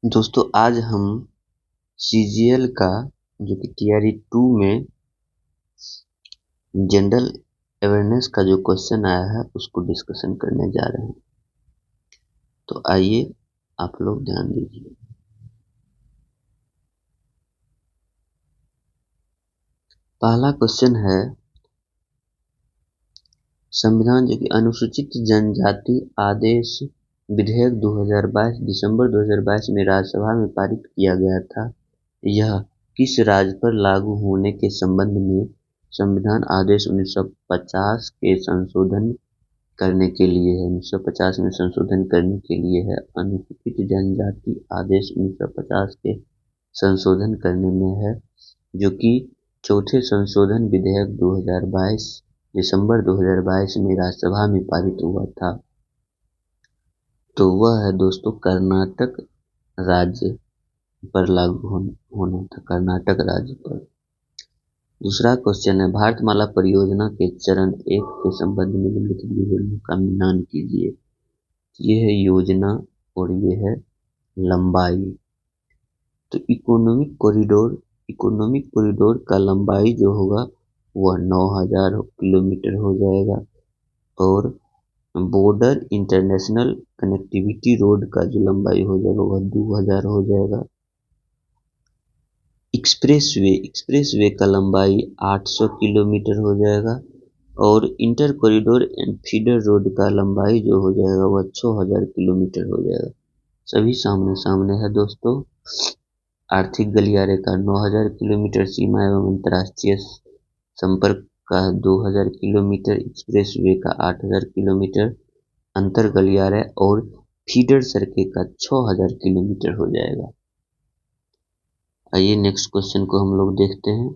दोस्तों आज हम CGL का जो कि TRE 2 में जनरल अवेयरनेस का जो क्वेश्चन आया है उसको डिस्कशन करने जा रहे हैं। तो आइए आप लोग ध्यान दीजिए। पहला क्वेश्चन है, संविधान जो कि अनुसूचित जनजाति आदेश विधेयक 2022 दिसंबर 2022 में राज्यसभा में पारित किया गया था। यह किस राज्य पर लागू होने के संबंध में संविधान आदेश 1950 के संशोधन करने के लिए है। 1950 में संशोधन करने के लिए है। अनुसूचित जनजाति आदेश 1950 के संशोधन करने में है, जो कि चौथे संशोधन विधेयक 2022 दिसंबर 2022 में राज्यसभा में पारित हुआ था। तो वह है दोस्तों कर्नाटक राज्य पर लागू होना था, कर्नाटक राज्य पर। दूसरा क्वेश्चन है, भारतमाला परियोजना के चरण 1 के संबंध में निम्नलिखित विवरणों का मिलान कीजिए। ये है योजना और ये है लंबाई। तो इकोनॉमिक कॉरिडोर का लंबाई जो होगा वह 9000 किलोमीटर हो जाएगा और बॉर्डर इंटरनेशनल कनेक्टिविटी रोड का जो लंबाई हो जाएगा वह 2000 हो जाएगा। एक्सप्रेसवे का लंबाई 800 किलोमीटर हो जाएगा और inter corridor and feeder road का लंबाई जो हो जाएगा वह 6000 किलोमीटर हो जाएगा। सभी सामने सामने है दोस्तों। आर्थिक गलियारे का 9000 किलोमीटर, सीमा एवं अंतर्राष्ट्रीय संपर्क का 2000 किलोमीटर, एक्सप्रेसवे का 8000 किलोमीटर, अंतर गलियारे और फीडर सड़कें का 6000 किलोमीटर हो जाएगा। आइए नेक्स्ट क्वेश्चन को हम लोग देखते हैं।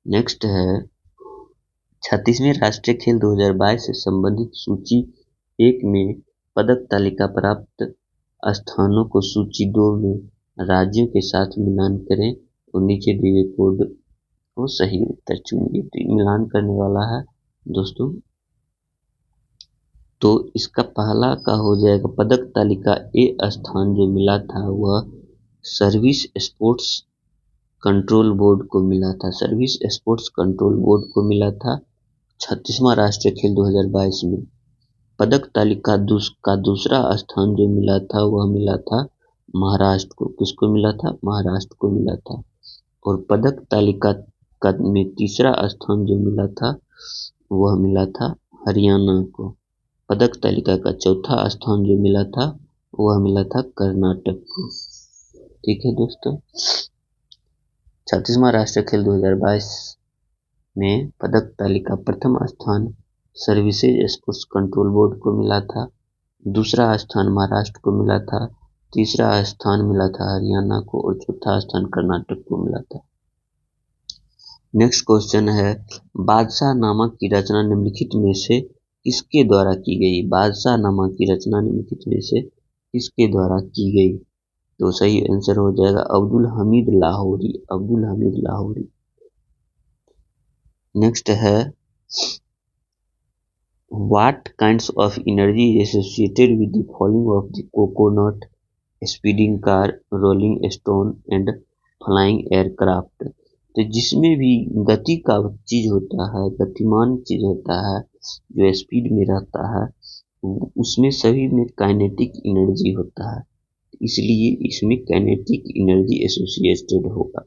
नेक्स्ट है, 36वें राष्ट्रीय खेल 2022 से संबंधित सूची 1 में पदक तालिका प्राप्त स्थानों को सूची 2 में राज्यों के साथ मिलान करें और नीचे दिए गए कोड को सही उत्तर चुनिए। तो मिलान करने वाला है दोस्तों। तो इसका पहला का हो जाएगा पदक तालिका ए स्थान जो मिला था वह सर्विस स्पोर्ट्स कंट्रोल बोर्ड को मिला था। सर्विस स्पोर्ट्स कंट्रोल बोर्ड को मिला था 36वां राष्ट्रीय खेल 2022 में। पदक तालिका का दूसरा स्थान जो मिला था वह मिला था महाराष्ट्र को। किसको मिला था? महाराष्ट्र को मिला था। और पदक तालिका में तीसरा स्थान जो मिला था वह मिला था हरियाणा को। पदक तालिका का चौथा स्थान जो मिला था वह मिला था कर्नाटक को। ठीक है दोस्तों, 36वां राष्ट्रीय खेल 2022 में पदक तालिका प्रथम स्थान सर्विसेज स्पोर्ट्स कंट्रोल बोर्ड को मिला था, दूसरा स्थान महाराष्ट्र को मिला था, तीसरा स्थान मिला था हरियाणा को और चौथा स्थान कर्नाटक को मिला था। नेक्स्ट क्वेश्चन है, बादशाहनामा की रचना निम्नलिखित में से किसके द्वारा की गई? बादशाहनामा की रचना निम्नलिखित में से किसके द्वारा की गई? तो सही आंसर हो जाएगा अब्दुल हमीद लाहौरी। अब्दुल हमीद लाहौरी। नेक्स्ट है, What kinds of energy is associated with the falling of the coconut, speeding car, rolling stone and flying aircraft? तो जिसमें भी गति का चीज होता है, गतिमान चीज होता है, जो स्पीड में रहता है, उसमें सभी में काइनेटिक एनर्जी होता है, इसलिए इसमें काइनेटिक एनर्जी एसोसिएटेड होगा।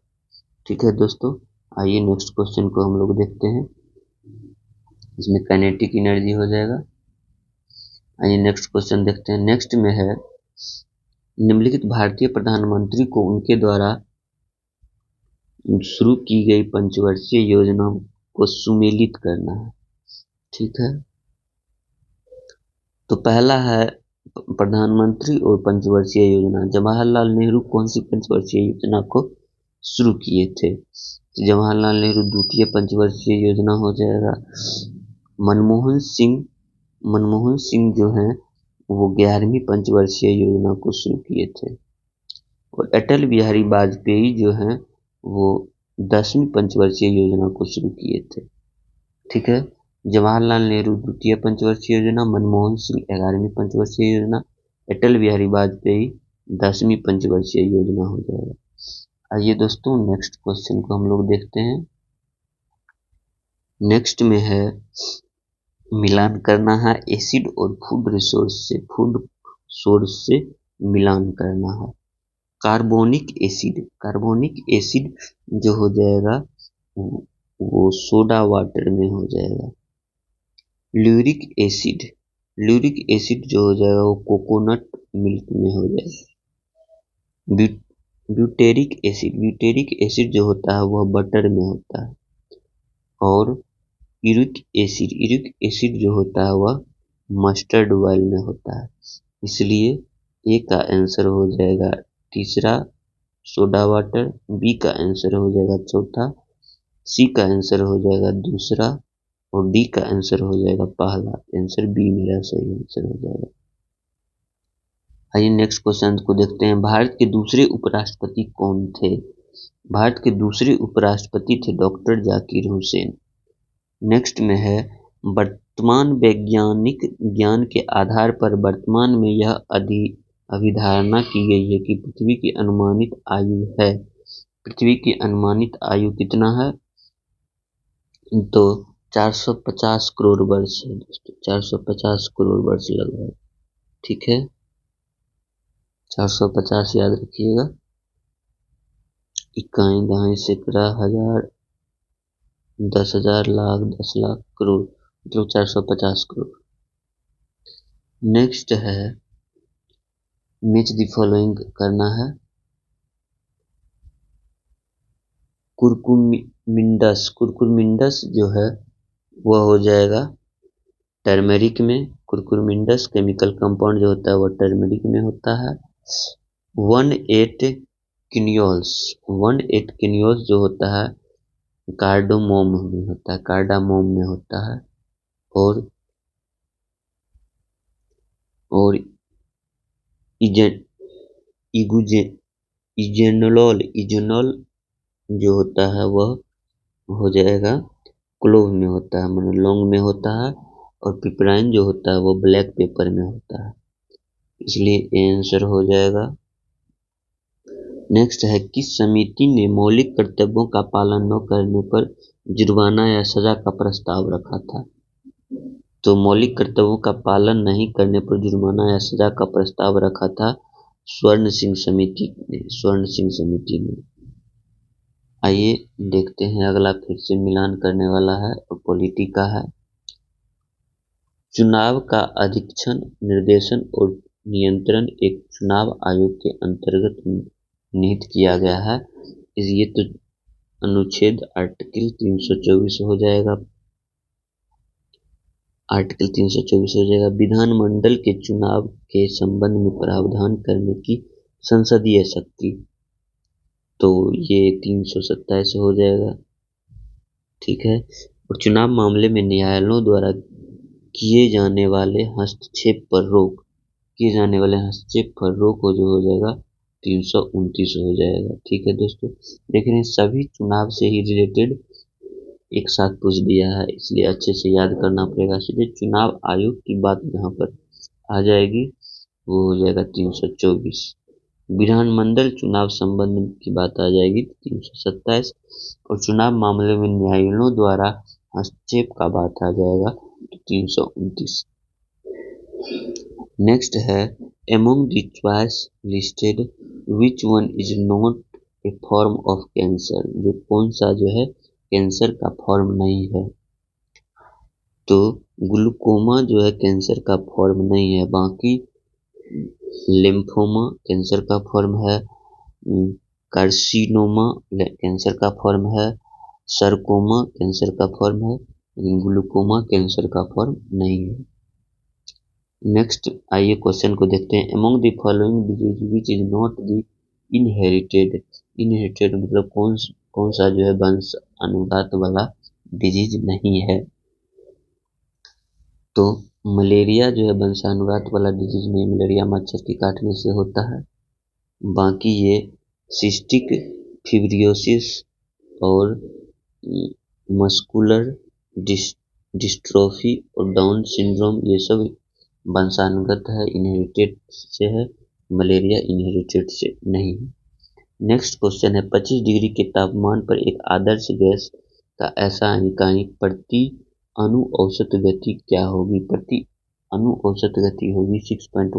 ठीक है दोस्तों, आइए नेक्स्ट क्वेश्चन को हम लोग देखते हैं। इसमें काइनेटिक एनर्जी हो जाएगा। आइए नेक्स्ट क्वेश्चन देखते हैं। नेक्स्ट में है, निम्नलिखित भारतीय प्रधानमंत्री को उनके द्वारा शुरू की गई पंचवर्षीय योजना को सुमेलित करना है। ठीक है, तो पहला है प्रधानमंत्री और पंचवर्षीय योजना। जवाहरलाल नेहरू कौन सी पंचवर्षीय योजना को शुरू किए थे? जवाहरलाल नेहरू द्वितीय पंचवर्षीय योजना हो जाएगा। मनमोहन सिंह जो हैं वो 11वीं पंचवर्षीय योजना को शुरू किए थे और अटल बिहारी वाजपेयी जो हैं वो 10वीं पंचवर्षीय योजना को शुरू किए थे। ठीक है, जवाहरलाल नेहरू द्वितीय पंचवर्षीय योजना, मनमोहन सिंह 11वीं पंचवर्षीय योजना, अटल बिहारी वाजपेयी 10वीं पंचवर्षीय योजना हो जाएगा। आइए दोस्तों नेक्स्ट क्वेश्चन को हम लोग देखते हैं। नेक्स्ट में है मिलान करना है एसिड और फूड सोर्स से मिलान करना है। कार्बोनिक एसिड जो हो जाएगा वो सोडा वाटर में हो जाएगा। ल्यूरिक एसिड जो हो जाएगा वो कोकोनट मिल्क में हो जाएगा। ब्यूटेरिक एसिड जो होता है वह बटर में होता है। और यूरिक एसिड जो होता है वह मस्टर्ड ऑयल में होता है। इसलिए ए का आंसर हो जाएगा तीसरा सोडा वाटर, बी का आंसर हो जाएगा चौथा, सी का आंसर हो जाएगा दूसरा और डी का आंसर हो जाएगा पहला। आंसर बी मेरा सही आंसर हो जाएगा। आइए नेक्स्ट क्वेश्चन को देखते हैं। भारत के दूसरे उपराष्ट्रपति कौन थे? भारत के दूसरे उपराष्ट्रपति थे डॉक्टर जाकिर हुसैन। नेक्स्ट में है वर्तमान वैज्ञानिक ज्ञान के आधार पर वर्तमान में यह अभिधारणा की गई है कि पृथ्वी की अनुमानित आयु कितना है? तो 450 करोड़ वर्ष है दोस्तों, 450 करोड़ वर्ष लगभग। ठीक है, 450 याद रखिएगा। इकाई, दहाई, सैकड़ा, हजार, 10,000, लाख, 10 लाख, करोड़, मतलब 450 करोड़। नेक्स्ट है मैच द फॉलोइंग करना है। कुरकुमिंडस जो है वह हो जाएगा टर्मेरिक में। कुरकुमिंडस केमिकल कंपाउंड जो होता है वह टर्मेरिक में होता है। 18 किनियोल्स जो होता है कार्डामोम में होता है। और इजेनॉल जो होता है वह हो जाएगा क्लोव में होता है, मतलब लौंग में होता है। और पिपराइन जो होता है वो ब्लैक पेपर में होता है, इसलिए ये आंसर हो जाएगा। नेक्स्ट है किस समिति ने मौलिक कर्तव्यों का पालन न करने पर जुर्माना या सजा का प्रस्ताव रखा था? तो मौलिक कर्तव्यों का पालन नहीं करने पर जुर्माना या सजा का प्रस्ताव रखा था स्वर्ण सिंह समिति ने। आइए देखते हैं अगला, फिर से मिलान करने वाला है और पॉलिटी का है। चुनाव का अधीक्षण, निर्देशन और नियंत्रण एक चुनाव आयोग के अंतर्गत निहित किया गया है। ये तो अनुच्छेद आर्टिकल 324 हो जाएगा। विधानमंडल के चुनाव के संबंध में प्रावधान करने की संसदीय शक्ति, तो ये 327 हो जाएगा। ठीक है। और चुनाव मामले में न्यायालयों द्वारा किए जाने वाले हस्तक्षेप पर रोक जो हो जाएगा 329 हो जाएगा। ठीक है दोस्तों, देख रहे हैं सभी चुनाव से ही रिलेटेड एक साथ पूछ दिया है, इसलिए अच्छे से याद करना पड़ेगा। सीधे चुनाव आयोग की बात जहाँ पर आ जाएगी वो हो जाएगा 324। विधानमंडल चुनाव संबंध की बात आ जाएगी 327। और चुनाव मामले में न्यायालयों द्वारा हस्तक्षेप का बात आ जाएगा 329। नेक्स्ट है among the choice listed which one is not a form of cancer, जो कौन सा जो है कैंसर का फॉर्म नहीं है? तो ग्लूकोमा जो है कैंसर का फॉर्म नहीं है, बाकी लिम्फोमा कैंसर का फॉर्म है, कार्सिनोमा कैंसर का फॉर्म है, सरकोमा कैंसर का फॉर्म है, लेकिन ग्लूकोमा कैंसर का फॉर्म नहीं है। नेक्स्ट आइए क्वेश्चन को देखते हैं। Among the following disease which is not the inherited मतलब कौन सा जो है वंश अनुगत वाला डिजीज नहीं है? तो मलेरिया जो है वंशानुगत वाला डिजीज नहीं, मलेरिया मच्छर के काटने से होता है। बाकी ये सिस्टिक फिब्रियोसिस और मस्कुलर डिस्ट्रोफी और डाउन सिंड्रोम ये सब वंशानुगत है, इनहेरिटेड से है। मलेरिया इनहेरिटेड से नहीं है। नेक्स्ट क्वेश्चन है 25 डिग्री के तापमान पर एक आदर्श गैस का ऐसा रासायनिक प्रति अणु औसत गति क्या होगी? प्रति अणु औसत गति होगी 6.17 ×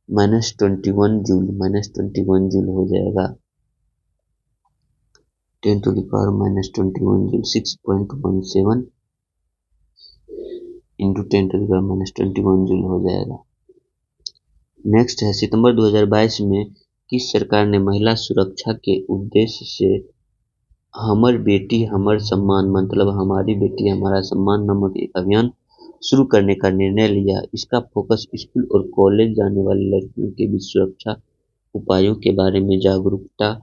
10⁻21 जूल हो जाएगा। 10⁻21 जूल 6.17 × 10⁻21 जूल हो जाएगा। नेक्स्ट है सितंबर 2022 में किस सरकार ने महिला सुरक्षा के उद्देश्य से हमर बेटी हमर सम्मान मतलब हमारी बेटी हमारा सम्मान नामक एक अभियान शुरू करने का निर्णय लिया? इसका फोकस स्कूल और कॉलेज जाने वाली लड़कियों के बीच सुरक्षा उपायों के बारे में जागरूकता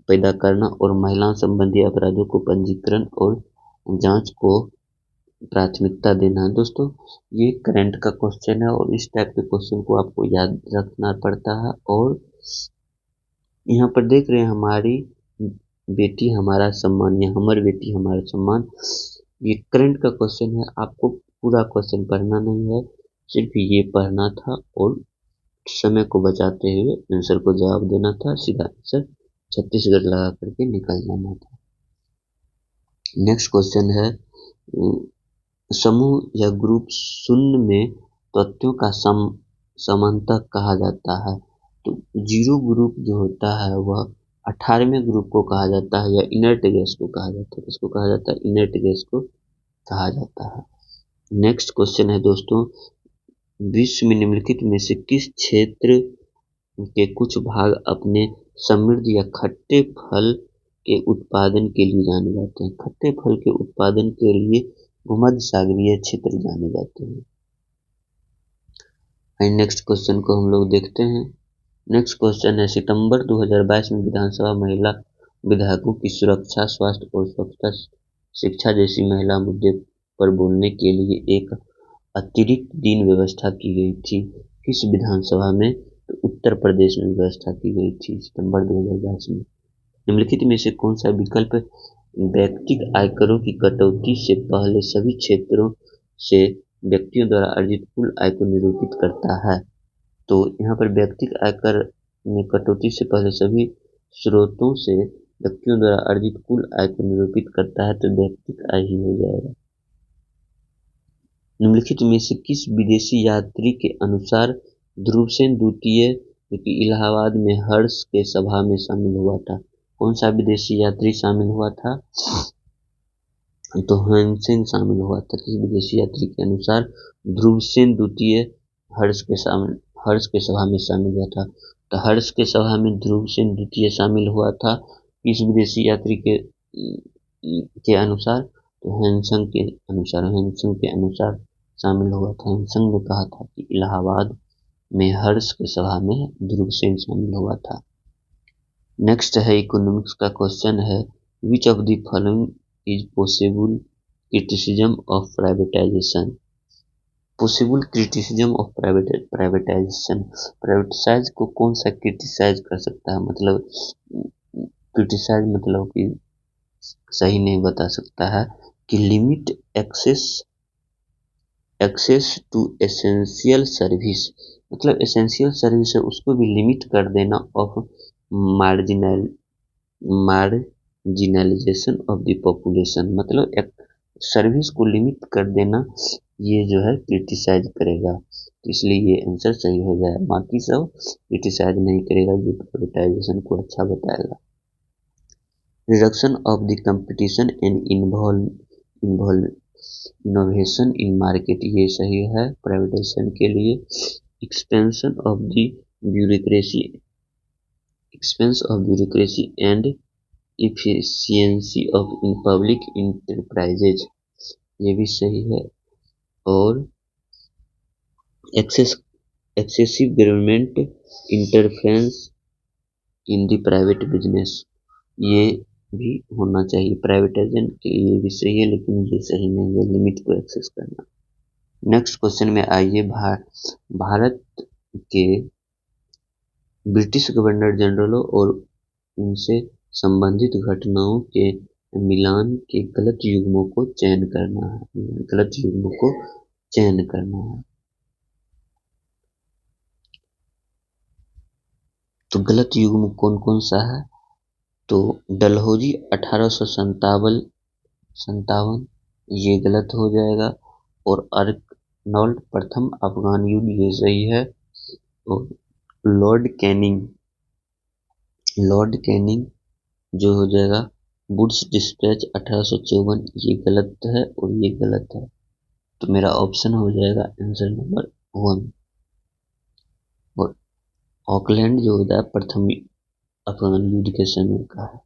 पैदा करना और महिलाओं संबंधी अपराधों को पंजीकरण और जांच को प्राथमिकता देना है। दोस्तों ये करंट का क्वेश्चन है और इस टाइप के क्वेश्चन को आपको याद रखना पड़ता है। और यहाँ पर देख रहे हैं हमारी बेटी हमारा सम्मान या हमर बेटी हमारा सम्मान, ये करंट का क्वेश्चन है। आपको पूरा क्वेश्चन पढ़ना नहीं है, सिर्फ ये पढ़ना था और समय को बचाते हुए आंसर को जवाब देना था। सीधा आंसर छत्तीसगढ़ लगा करके निकल जाना था। नेक्स्ट क्वेश्चन है समूह या ग्रुप शून्य में तत्वों का समानता कहा जाता है। तो जीरो ग्रुप जो होता है वह 18वें ग्रुप को कहा जाता है या इनर्ट गैस को कहा जाता है। इसको कहा जाता है इनर्ट गैस को कहा जाता है। नेक्स्ट क्वेश्चन है दोस्तों विश्व में निम्नलिखित में से किस क्षेत्र के कुछ भाग अपने समृद्ध या खट्टे फल के उत्पादन के लिए जाने जाते हैं? खट्टे फल के उत्पादन के लिए भूमध्य सागरीय क्षेत्र जाने जाते हैं। नेक्स्ट क्वेश्चन को हम लोग देखते हैं। नेक्स्ट क्वेश्चन है सितंबर 2022 में विधानसभा महिला विधायकों की सुरक्षा स्वास्थ्य और स्वच्छता शिक्षा जैसी महिला मुद्दे पर बोलने के लिए एक अतिरिक्त दिन व्यवस्था की गई थी। किस विधानसभा में? तो उत्तर प्रदेश में व्यवस्था की गई थी सितंबर 2022 में। निम्नलिखित में से कौन सा विकल्प व्यक्तिगत आयकरों की कटौती से पहले सभी क्षेत्रों से व्यक्तियों द्वारा अर्जित कुल आय को निरूपित करता है? तो यहाँ पर व्यक्तिगत आयकर में कटौती से पहले सभी स्रोतों से व्यक्तियों द्वारा अर्जित कुल आय को निरूपित करता है, तो व्यक्तिगत आय ही हो जाएगा। निम्नलिखित में से किस विदेशी यात्री के अनुसार ध्रुवसेन द्वितीय जो कि इलाहाबाद में हर्ष के सभा में शामिल हुआ था? कौन सा विदेशी यात्री शामिल हुआ था? तो हंसिंग शामिल हुआ था। किस विदेशी यात्री के अनुसार ध्रुवसेन द्वितीय हर्ष के सभा में शामिल हुआ था? तो हर्ष के सभा में ध्रुवसेन द्वितीय शामिल हुआ था किस विदेशी यात्री के अनुसार? तो हैंसंग के अनुसार शामिल हुआ था। हैंसंग ने कहा था कि इलाहाबाद में हर्ष के सभा में ध्रुवसेन शामिल हुआ था। नेक्स्ट है इकोनॉमिक्स का क्वेश्चन है which of the following is possible criticism of privatisation? Possible criticism of privatisation, privatise को कौन सा क्रिटिसाइज कर सकता है? मतलब क्रिटिसाइज मतलब कि सही नहीं बता सकता है कि limit access to essential service, मतलब एसेंशियल सर्विस है उसको भी लिमिट कर देना of marginalization of the population, मतलब एक सर्विस को लिमिट कर देना, ये जो है क्रिटिसाइज करेगा। तो इसलिए ये आंसर सही हो जाए। बाकी सब क्रिटिसाइज नहीं करेगा, ये प्राइवेटाइजेशन को अच्छा बताएगा। Reduction of the competition and innovation in market, ये सही है प्राइवेटाइजेशन के लिए। Expansion of bureaucracy and efficiency of in public enterprises, ये भी सही है। और excessive government interference in the private business, ये भी होना चाहिए। प्राइवेटाइजेशन के लिए भी सही है लेकिन ये सही नहीं है लिमिट को एक्सेस करना। नेक्स्ट क्वेश्चन में आइए भारत के ब्रिटिश गवर्नर जनरलों और उनसे संबंधित घटनाओं के मिलान के गलत युग्मों को चयन करना है। तो गलत युग्म कौन कौन सा है? तो डलहौजी 1857 ये गलत हो जाएगा, और अर्कनॉल्ड प्रथम अफगान युद्ध ये सही है, और लॉर्ड कैनिंग जो हो जाएगा वुड्स डिस्पैच 1854 ये गलत है और ये गलत है। तो मेरा ऑप्शन हो जाएगा आंसर नंबर 1। और ऑकलैंड जो होता है प्रथम अफगान युद्ध के समय का है।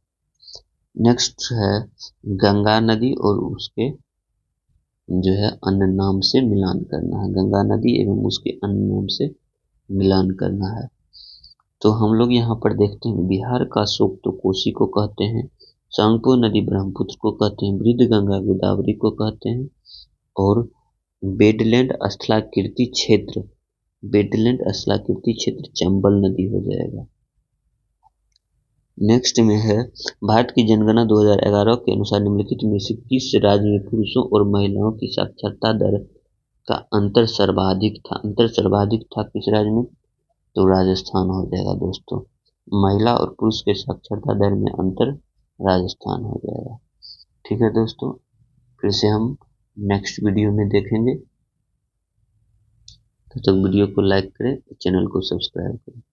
नेक्स्ट है गंगा नदी और उसके जो है अन्य नाम से मिलान करना है। गंगा नदी एवं उसके अन्य नाम से मिलान करना है। तो हम लोग यहाँ पर देखते हैं बिहार का शोक तो कोसी को कहते हैं, सांगपो नदी ब्रह्मपुत्र को कहते हैं, वृद्ध गंगा गोदावरी को कहते हैं, और बेडलैंड स्थलाकृति क्षेत्र चंबल नदी हो जाएगा। नेक्स्ट में है भारत की जनगणना 2011 के अनुसार निम्नलिखित में से किस राज्य में पुरुषों और महिलाओं की साक्षरता दर का अंतर सर्वाधिक था किस राज्य में? तो राजस्थान हो जाएगा दोस्तों। महिला और पुरुष के साक्षरता दर में अंतर राजस्थान हो जाएगा। ठीक है दोस्तों, फिर से हम नेक्स्ट वीडियो में देखेंगे। तो वीडियो को लाइक करें, चैनल को सब्सक्राइब करें।